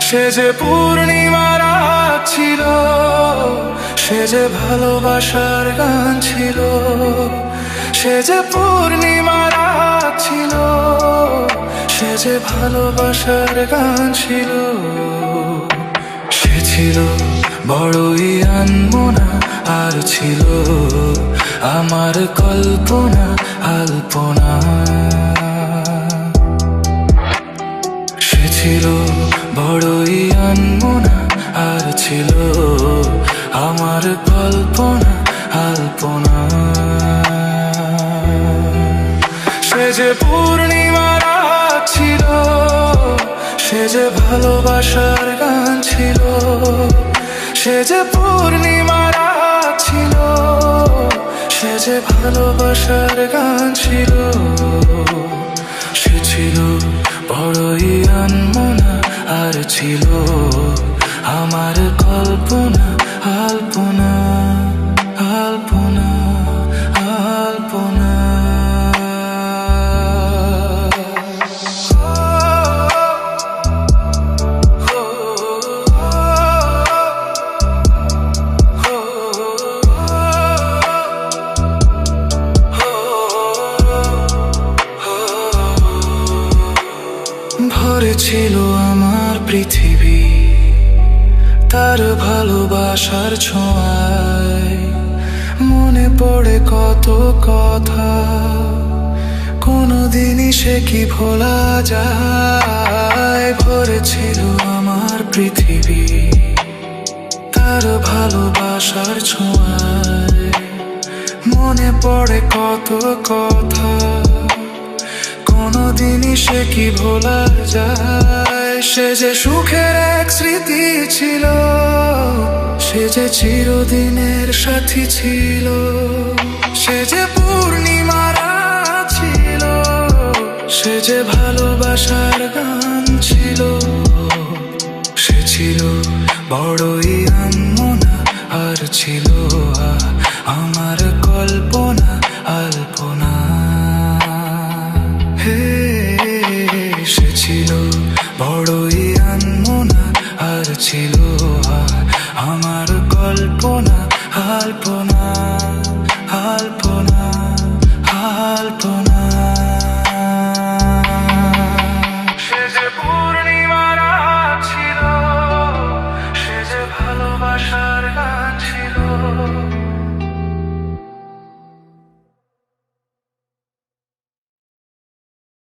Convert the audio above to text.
সে যে পূর্ণিমার রাত ছিল, সে যে ভালোবাসার গান ছিল। সে যে পূর্ণিমার রাত ছিল, সে যে ভালোবাসার গান ছিল। সে ছিল বড়ই আনমনা, আর ছিল আমার কল্পনা আলপনা। সে ছিল বড়ই আনমনা, আর ছিল আমার কল্পনা আলপনা। সে যে পূর্ণিমার রাত ছিল, সে যে ভালোবাসার গান ছিল। সে যে পূর্ণিমার রাত ছিল, সে যে ভালোবাসার গান ছিল। সে ছিল বড়ই আনমনা, আর ছিল আমার কল্পনা আলপনা আলপনা আলপনা। ভরে ছিল আমার পৃথিবী তার ভালোবাসার ছোঁয়ায়। মনে পড়ে কত কথা, কোনোদিনই সে কি ভোলা যায়। ভরে ছিল আমার পৃথিবী তার ভালোবাসার ছোঁয়ায়। মনে পড়ে কত কথা, কোনোদিনই সে কি ভোলা যায়। সে যে সুখের এক স্মৃতি ছিল, সে যে চিরদিনের সাথী ছিল। সে যে পূর্ণিমার রাত ছিল, সে যে ভালোবাসার গান ছিল। সে ছিল বড়ই আনমনা, আর ছিল আমার কল্পনা আলপনা। সে ছিল বড়ই আনমনা, আর ছিল আমার কল্পনা আলপনা।